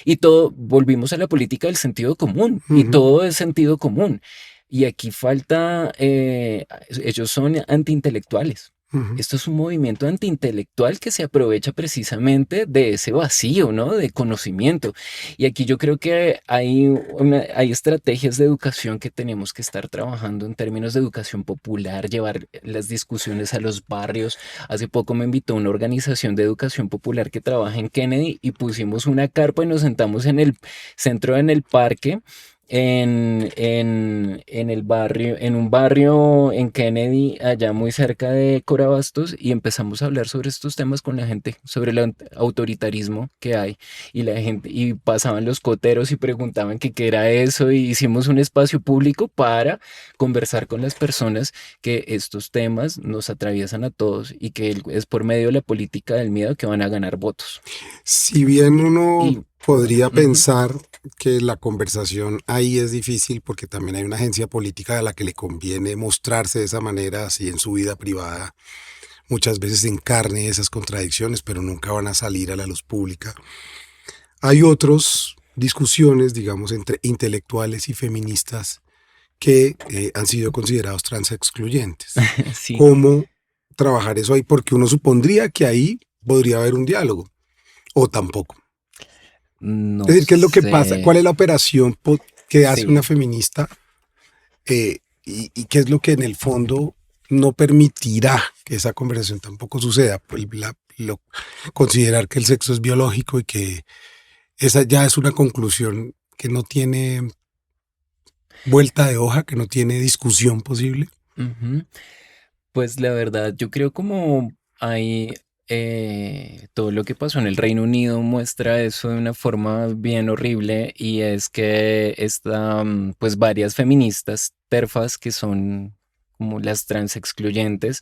Y todo, volvimos a la política del sentido común, y Ujú, todo es sentido común. Y aquí falta, ellos son antiintelectuales. ujú. Esto es un movimiento antiintelectual que se aprovecha precisamente de ese vacío, ¿no? De conocimiento. Y aquí yo creo que hay estrategias de educación que tenemos que estar trabajando en términos de educación popular, llevar las discusiones a los barrios. Hace poco me invitó una organización de educación popular que trabaja en Kennedy, y pusimos una carpa y nos sentamos en el centro, en el parque, en el barrio, en un barrio en Kennedy, allá muy cerca de Corabastos, y empezamos a hablar sobre estos temas con la gente, sobre el autoritarismo que hay. Y la gente, y pasaban los coteros y preguntaban que qué era eso, y hicimos un espacio público para conversar con las personas, que estos temas nos atraviesan a todos y que es por medio de la política del miedo que van a ganar votos. Si bien uno Y podría ujú, pensar que la conversación ahí es difícil porque también hay una agencia política a la que le conviene mostrarse de esa manera, así en su vida privada, muchas veces encarne esas contradicciones, pero nunca van a salir a la luz pública. Hay otras discusiones, digamos, entre intelectuales y feministas que han sido considerados transexcluyentes. sí, ¿Cómo trabajar eso ahí? Porque uno supondría que ahí podría haber un diálogo, o tampoco. Es no decir, ¿qué es lo que pasa? sé. ¿Cuál es la operación que hace Sí. una feminista? Y qué es lo que en el fondo no permitirá que esa conversación tampoco suceda. Considerar que el sexo es biológico y que esa ya es una conclusión que no tiene vuelta de hoja, que no tiene discusión posible. Ujú. Pues la verdad, yo creo como hay todo lo que pasó en el Reino Unido muestra eso de una forma bien horrible, y es que están pues varias feministas terfas que son como las trans excluyentes,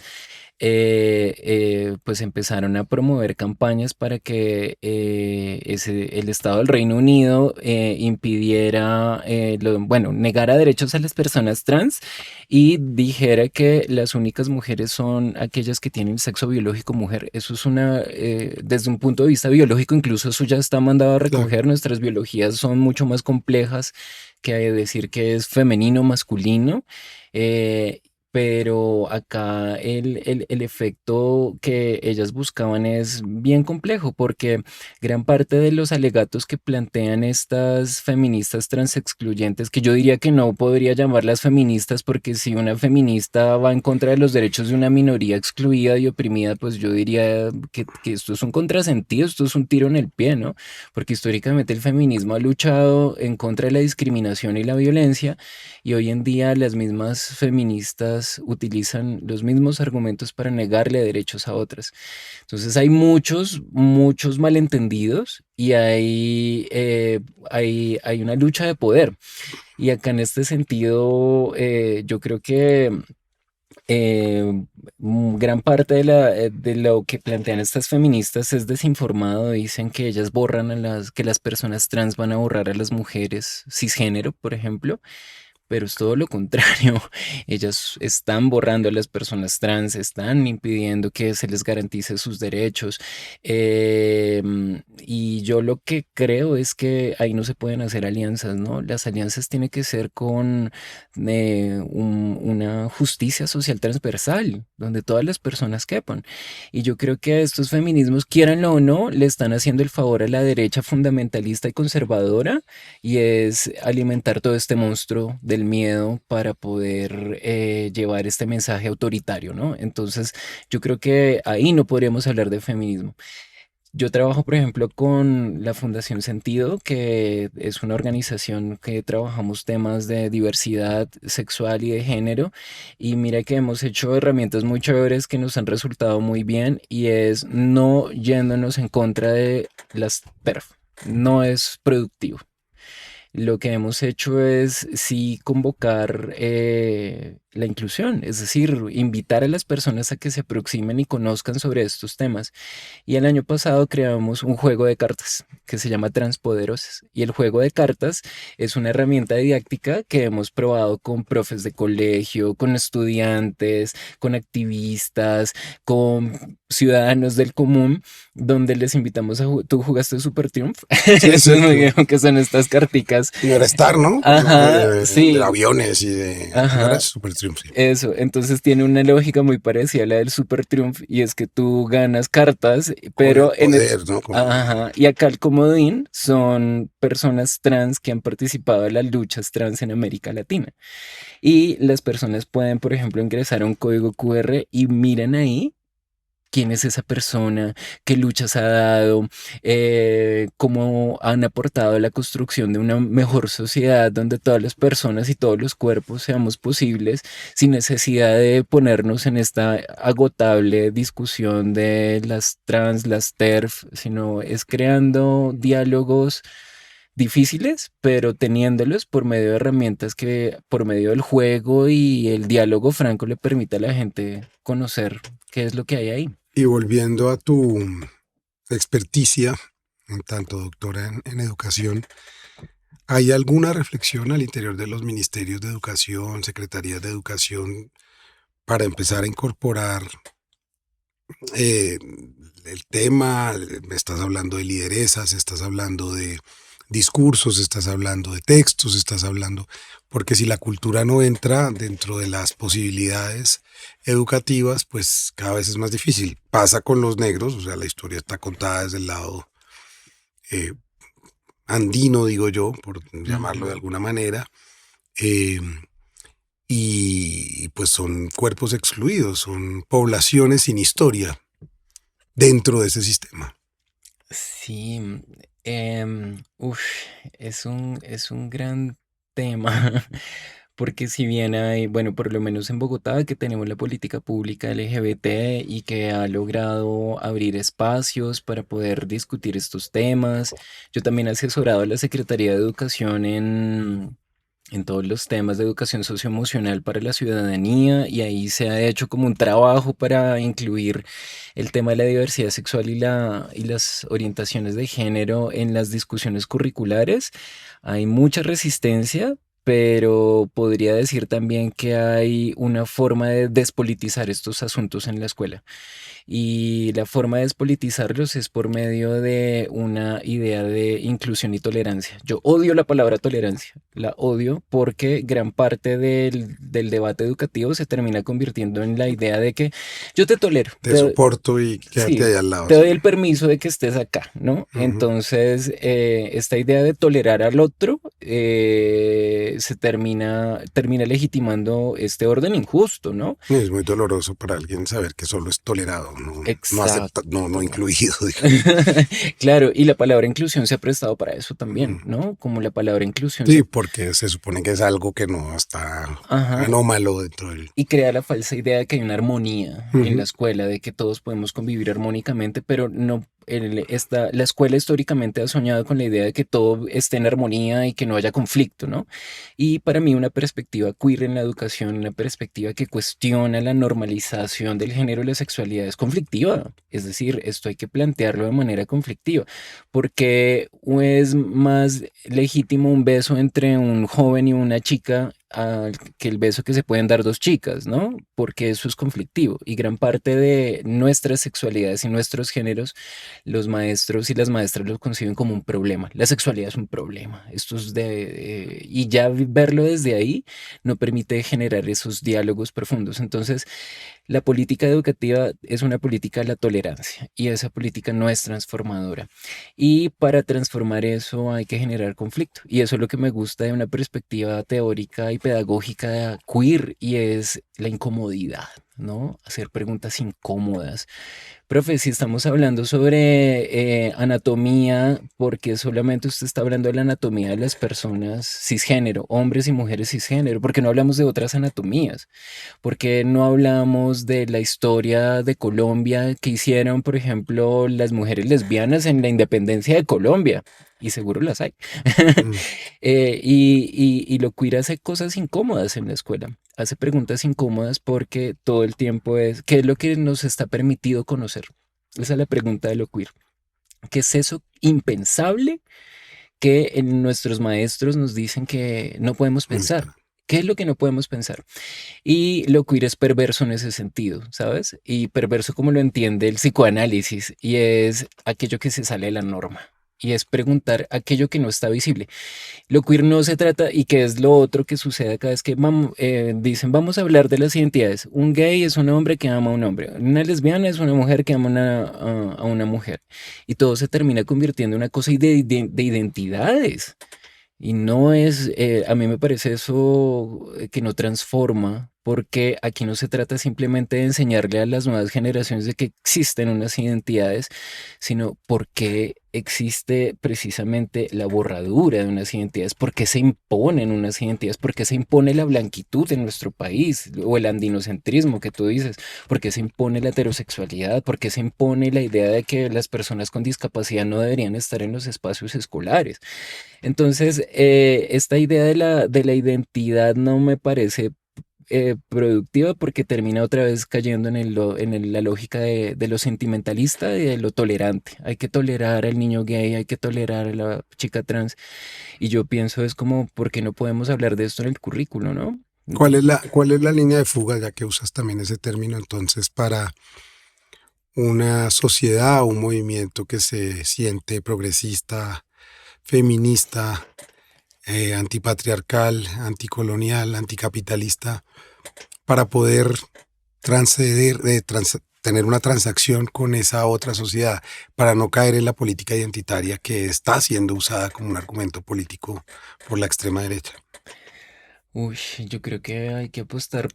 pues empezaron a promover campañas para que el Estado del Reino Unido impidiera, bueno, negara derechos a las personas trans, y dijera que las únicas mujeres son aquellas que tienen sexo biológico mujer. Eso es desde un punto de vista biológico, incluso eso ya está mandado a Claro. recoger. Nuestras biologías son mucho más complejas que decir que es femenino o masculino. eh, pero acá el efecto que ellas buscaban es bien complejo, porque gran parte de los alegatos que plantean estas feministas transexcluyentes, que yo diría que no podría llamarlas feministas, porque si una feminista va en contra de los derechos de una minoría excluida y oprimida, pues yo diría que esto es un contrasentido, esto es un tiro en el pie, ¿no? Porque históricamente el feminismo ha luchado en contra de la discriminación y la violencia, y hoy en día las mismas feministas utilizan los mismos argumentos para negarle derechos a otras. Entonces hay muchos malentendidos, y hay una lucha de poder. Y acá en este sentido, yo creo que Gran parte de lo que plantean estas feministas es desinformado. Dicen que ellas borran que las personas trans van a borrar a las mujeres cisgénero, por ejemplo, pero es todo lo contrario. Ellas están borrando a las personas trans, están impidiendo que se les garantice sus derechos. Y yo lo que creo es que ahí no se pueden hacer alianzas, ¿no? Las alianzas tienen que ser con una justicia social transversal, donde todas las personas quepan. Y yo creo que a estos feminismos, quieranlo o no, le están haciendo el favor a la derecha fundamentalista y conservadora, y es alimentar todo este monstruo del miedo para poder llevar este mensaje autoritario, ¿no? Entonces, yo creo que ahí no podríamos hablar de feminismo. Yo trabajo, por ejemplo, con la Fundación Sentido, que es una organización que trabajamos temas de diversidad sexual y de género. Y mira que hemos hecho herramientas muy chéveres que nos han resultado muy bien, y es no yéndonos en contra de las TERF. No es productivo. Lo que hemos hecho es sí convocar la inclusión, es decir, invitar a las personas a que se aproximen y conozcan sobre estos temas. Y el año pasado creamos un juego de cartas que se llama Transpoderosas. Y el juego de cartas es una herramienta didáctica que hemos probado con profes de colegio, con estudiantes, con activistas, con ciudadanos del común, donde les invitamos a jugar. ¿Tú jugaste Super Triumph? Sí, Eso es sí, muy viejo, que son estas carticas. y era Star, ¿no? Ajá, De sí, aviones y de... ¿No era ajá. Super Triumph? Sí. Eso, entonces tiene una lógica muy parecida a la del Super Triumph, y es que tú ganas cartas, Con el pero poder, ¿no? ajá, y acá el comodín son personas trans que han participado en las luchas trans en América Latina. Y las personas pueden, por ejemplo, ingresar a un código QR y miren ahí quién es esa persona, qué luchas ha dado, cómo han aportado a la construcción de una mejor sociedad donde todas las personas y todos los cuerpos seamos posibles, sin necesidad de ponernos en esta agotable discusión de las trans, las TERF, sino es creando diálogos difíciles, pero teniéndolos por medio de herramientas que por medio del juego y el diálogo franco le permite a la gente conocer qué es lo que hay ahí. Y volviendo a tu experticia, en tanto doctora en educación, ¿hay alguna reflexión al interior de los ministerios de educación, secretarías de educación, para empezar a incorporar eh, el tema? Me estás hablando de lideresas, estás hablando de discursos, estás hablando de textos, estás hablando, porque si la cultura no entra dentro de las posibilidades educativas, pues cada vez es más difícil. Pasa con los negros, o sea, la historia está contada desde el lado eh, andino, digo yo, por llamarlo de Ujú. alguna manera, eh, y pues son cuerpos excluidos, son poblaciones sin historia dentro de ese sistema. Sí, uf, es un gran tema, porque si bien hay, bueno, por lo menos en Bogotá, que tenemos la política pública LGBT y que ha logrado abrir espacios para poder discutir estos temas. Yo también he asesorado a la Secretaría de Educación en todos los temas de educación socioemocional para la ciudadanía, y ahí se ha hecho como un trabajo para incluir el tema de la diversidad sexual y las orientaciones de género en las discusiones curriculares. Hay mucha resistencia, pero podría decir también que hay una forma de despolitizar estos asuntos en la escuela. Y la forma de despolitizarlos es por medio de una idea de inclusión y tolerancia. Yo odio la palabra tolerancia, la odio porque gran parte del debate educativo se termina convirtiendo en la idea de que yo te tolero, Te soporto y quédate sí, ahí al lado, te sí. doy el permiso de que estés acá, ¿no? Ujú. Entonces, esta idea de tolerar al otro termina legitimando este orden injusto, ¿no? Y es muy doloroso para alguien saber que solo es tolerado, no, no acepta, no, no Exacto. incluido, digamos. Claro, y la palabra inclusión se ha prestado para eso también, Ujú. ¿no? Como la palabra inclusión Sí, porque se supone que es algo que no está Ajá, anómalo dentro del... y crea la falsa idea de que hay una armonía en la Ujú. escuela, de que todos podemos convivir armónicamente, pero no, la escuela históricamente ha soñado con la idea de que todo esté en armonía y que no haya conflicto, ¿no? Y para mí una perspectiva queer en la educación, una perspectiva que cuestiona la normalización del género y la sexualidad es conflictiva. Es decir, esto hay que plantearlo de manera conflictiva, porque es más legítimo un beso entre un joven y una chica que el beso que se pueden dar dos chicas, ¿no? Porque eso es conflictivo y gran parte de nuestras sexualidades y nuestros géneros, los maestros y las maestras lo conciben como un problema. La sexualidad es un problema. Esto es y ya verlo desde ahí no permite generar esos diálogos profundos. Entonces, la política educativa es una política de la tolerancia y esa política no es transformadora. Y para transformar eso hay que generar conflicto. Y eso es lo que me gusta de una perspectiva teórica y pedagógica queer y es la incomodidad, ¿no? Hacer preguntas incómodas. Profe, si estamos hablando sobre anatomía, porque solamente usted está hablando de la anatomía de las personas cisgénero, hombres y mujeres cisgénero, porque no hablamos de otras anatomías, porque no hablamos de la historia de Colombia que hicieron, por ejemplo, las mujeres lesbianas en la independencia de Colombia, y seguro las hay. Mm. Y lo queer hace cosas incómodas en la escuela, hace preguntas incómodas porque todo el tiempo es, ¿qué es lo que nos está permitido conocer? Esa es la pregunta de lo queer. ¿Qué es eso impensable que nuestros maestros nos dicen que no podemos pensar? Entiendo. ¿Qué es lo que no podemos pensar? Y lo queer es perverso en ese sentido, ¿sabes? Y perverso como lo entiende el psicoanálisis, y es aquello que se sale de la norma. Y es preguntar aquello que no está visible. Lo queer no se trata, y que es lo otro que sucede cada vez que dicen, vamos a hablar de las identidades. Un gay es un hombre que ama a un hombre. Una lesbiana es una mujer que ama a una mujer. Y todo se termina convirtiendo en una cosa de identidades. Y no es, a mí me parece eso que no transforma, porque aquí no se trata simplemente de enseñarle a las nuevas generaciones de que existen unas identidades, sino porque existe precisamente la borradura de unas identidades, porque se imponen unas identidades, porque se impone la blanquitud en nuestro país, o el andinocentrismo que tú dices, porque se impone la heterosexualidad, porque se impone la idea de que las personas con discapacidad no deberían estar en los espacios escolares. Entonces, esta idea de la identidad no me parece productiva porque termina otra vez cayendo la lógica de lo sentimentalista y de lo tolerante. Hay que tolerar al niño gay, hay que tolerar a la chica trans. Y yo pienso es como, ¿por qué no podemos hablar de esto en el currículo, no? ¿Cuál es la línea de fuga, ya que usas también ese término, entonces, para una sociedad o un movimiento que se siente progresista, feminista, antipatriarcal, anticolonial, anticapitalista, para poder tener una transacción con esa otra sociedad, para no caer en la política identitaria que está siendo usada como un argumento político por la extrema derecha? Uy, yo creo que hay que apostar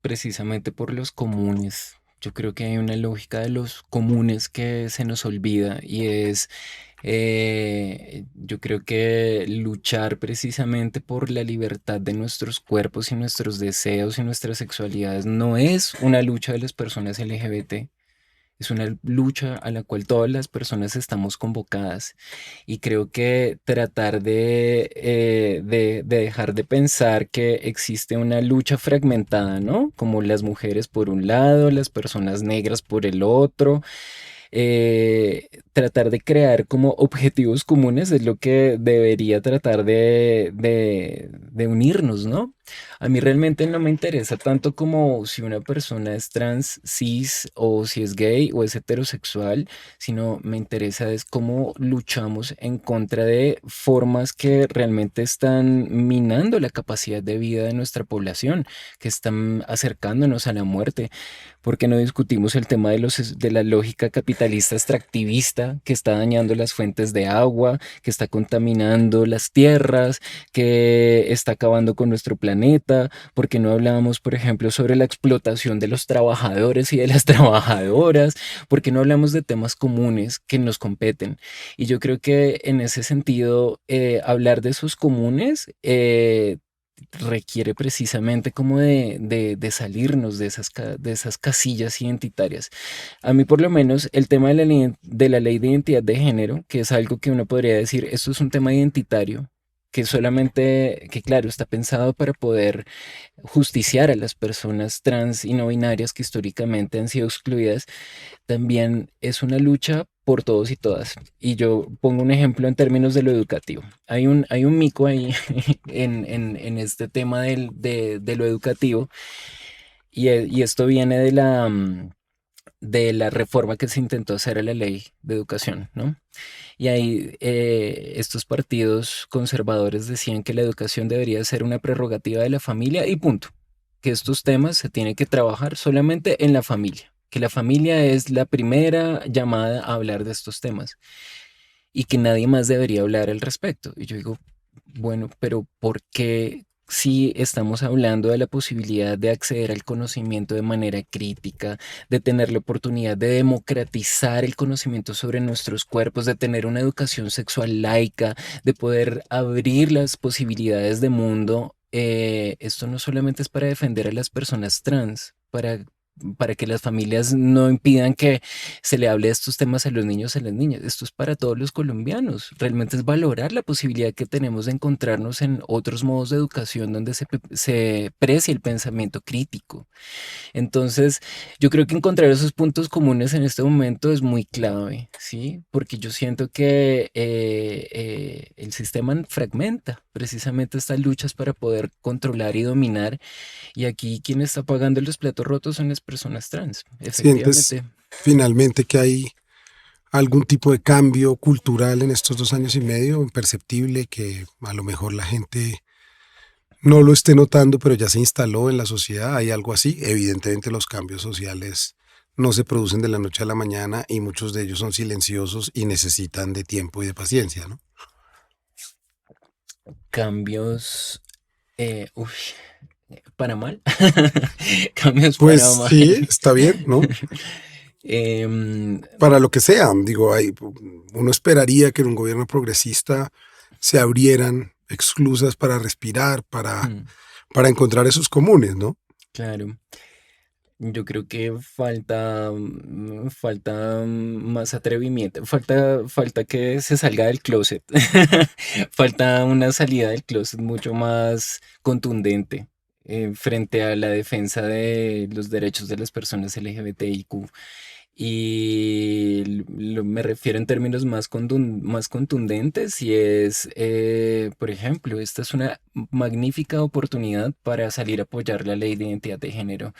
precisamente por los comunes. Yo creo que hay una lógica de los comunes que se nos olvida y es, yo creo que luchar precisamente por la libertad de nuestros cuerpos y nuestros deseos y nuestras sexualidades no es una lucha de las personas LGBT. Es una lucha a la cual todas las personas estamos convocadas y creo que tratar de dejar de pensar que existe una lucha fragmentada, ¿no? Como las mujeres por un lado, las personas negras por el otro, tratar de crear como objetivos comunes es lo que debería tratar de unirnos, ¿no? A mí realmente no me interesa tanto como si una persona es trans, cis o si es gay o es heterosexual, sino me interesa es cómo luchamos en contra de formas que realmente están minando la capacidad de vida de nuestra población, que están acercándonos a la muerte. ¿Por qué no discutimos el tema de la lógica capitalista extractivista que está dañando las fuentes de agua, que está contaminando las tierras, que está acabando con nuestro planeta? ¿Por qué no hablamos, por ejemplo, sobre la explotación de los trabajadores y de las trabajadoras? ¿Por qué no hablamos de temas comunes que nos competen? Y yo creo que en ese sentido, hablar de esos comunes requiere precisamente como de salirnos de esas casillas identitarias. A mí por lo menos el tema de la ley de identidad de género, que es algo que uno podría decir, esto es un tema identitario, que solamente, que claro, está pensado para poder justiciar a las personas trans y no binarias que históricamente han sido excluidas, también es una lucha por todos y todas. Y yo pongo un ejemplo en términos de lo educativo. Hay un mico ahí en este tema de lo educativo y esto viene de la reforma que se intentó hacer a la ley de educación, ¿no? Y ahí estos partidos conservadores decían que la educación debería ser una prerrogativa de la familia y punto. Que estos temas se tienen que trabajar solamente en la familia. Que la familia es la primera llamada a hablar de estos temas y que nadie más debería hablar al respecto. Y yo digo, bueno, pero ¿por qué si estamos hablando de la posibilidad de acceder al conocimiento de manera crítica, de tener la oportunidad de democratizar el conocimiento sobre nuestros cuerpos, de tener una educación sexual laica, de poder abrir las posibilidades de mundo? Esto no solamente es para defender a las personas trans, para que las familias no impidan que se le hable de estos temas a los niños y a las niñas. Esto es para todos los colombianos. Realmente es valorar la posibilidad que tenemos de encontrarnos en otros modos de educación donde se precie el pensamiento crítico. Entonces, yo creo que encontrar esos puntos comunes en este momento es muy clave, ¿sí? Porque yo siento que el sistema fragmenta precisamente estas luchas para poder controlar y dominar. Y aquí quien está pagando los platos rotos son las personas trans, ¿Sientes efectivamente. finalmente que hay algún tipo de cambio cultural en estos 2 años y medio, imperceptible, que a lo mejor la gente no lo esté notando, pero ya se instaló en la sociedad? ¿Hay algo así? Evidentemente los cambios sociales no se producen de la noche a la mañana y muchos de ellos son silenciosos y necesitan de tiempo y de paciencia, ¿no? Cambios, uy, para mal. Cambios para Pues mal. sí, está bien, ¿no? Em, Para lo que sea, digo, uno esperaría que en un gobierno progresista se abrieran exclusas para respirar, hmm, para encontrar esos comunes, ¿no? claro. Yo creo que falta más atrevimiento, falta que se salga del closet, falta una salida del closet mucho más contundente frente a la defensa de los derechos de las personas LGBTIQ. Y me refiero en términos más contundentes y es, por ejemplo, esta es una magnífica oportunidad para salir a apoyar la ley de identidad de género,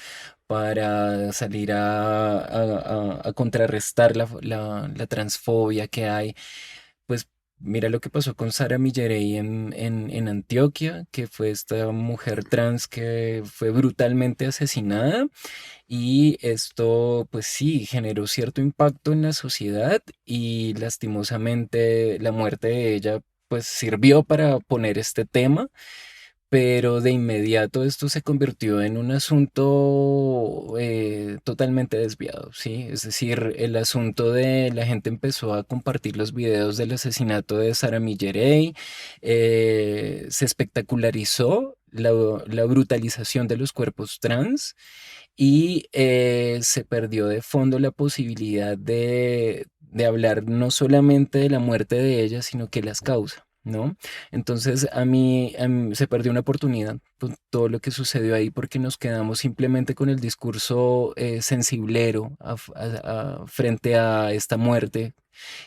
para salir a contrarrestar la transfobia que hay. Pues mira lo que pasó con Sara Millerey en Antioquia, que fue esta mujer trans que fue brutalmente asesinada y esto pues sí generó cierto impacto en la sociedad y lastimosamente la muerte de ella pues sirvió para poner este tema, pero de inmediato esto se convirtió en un asunto totalmente desviado, ¿sí? Es decir, el asunto de la gente empezó a compartir los videos del asesinato de Sara Millerey, se espectacularizó la brutalización de los cuerpos trans y se perdió de fondo la posibilidad de hablar no solamente de la muerte de ella, sino que las causa, ¿no? Entonces a mí se perdió una oportunidad con todo lo que sucedió ahí porque nos quedamos simplemente con el discurso sensiblero frente a esta muerte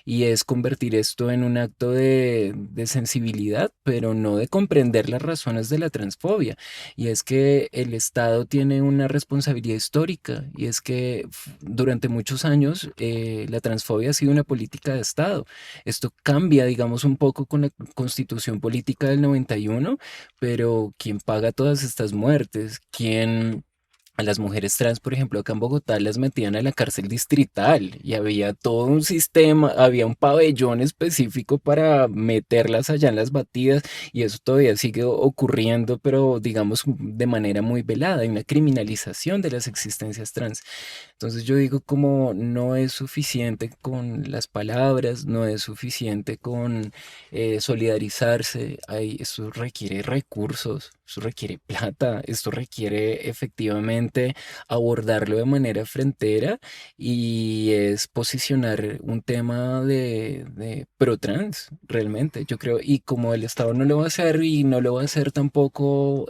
y es convertir esto en un acto de sensibilidad, pero no de comprender las razones de la transfobia. Y es que el Estado tiene una responsabilidad histórica y es que durante muchos años la transfobia ha sido una política de Estado. Esto cambia, digamos, un poco con la constitución política del 91, pero ¿quién paga todas estas muertes? a las mujeres trans, por ejemplo, acá en Bogotá las metían a la cárcel distrital y había todo un sistema, había un pabellón específico para meterlas allá en las batidas y eso todavía sigue ocurriendo, pero digamos de manera muy velada, hay una criminalización de las existencias trans. Entonces yo digo como no es suficiente con las palabras, no es suficiente con solidarizarse, esto requiere recursos, esto requiere plata, esto requiere efectivamente abordarlo de manera frentera y es posicionar un tema de pro trans realmente, yo creo, y como el Estado no lo va a hacer y no lo va a hacer tampoco,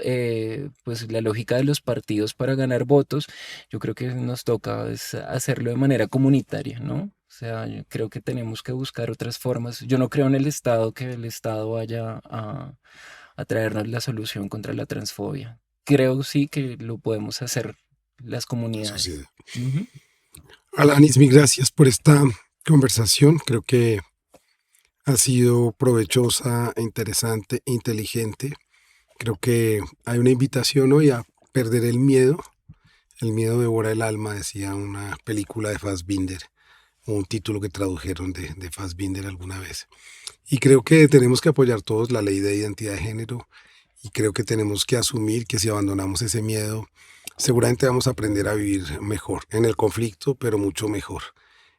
pues la lógica de los partidos para ganar votos, yo creo que nos toca es hacerlo de manera comunitaria, ¿no? O sea, yo creo que tenemos que buscar otras formas. Yo no creo en el Estado, que el Estado vaya a traernos la solución contra la transfobia. Creo sí que lo podemos hacer las la comunidades. sociedad. Ujú. Alanis, mil gracias por esta conversación. Creo que ha sido provechosa, interesante, inteligente. Creo que hay una invitación hoy a perder el miedo. El miedo devora el alma, decía una película de Fassbinder, o un título que tradujeron de Fassbinder alguna vez. Y creo que tenemos que apoyar todos la ley de identidad de género y creo que tenemos que asumir que si abandonamos ese miedo, seguramente vamos a aprender a vivir mejor en el conflicto, pero mucho mejor.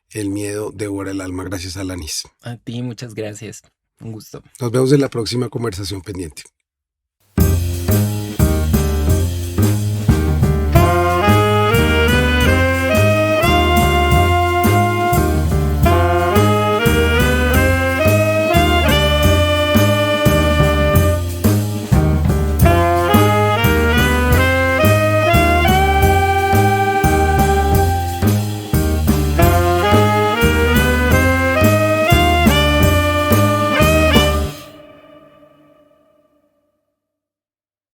El miedo devora el alma. Gracias, Alanis. A ti, muchas gracias. Un gusto. Nos vemos en la próxima conversación pendiente.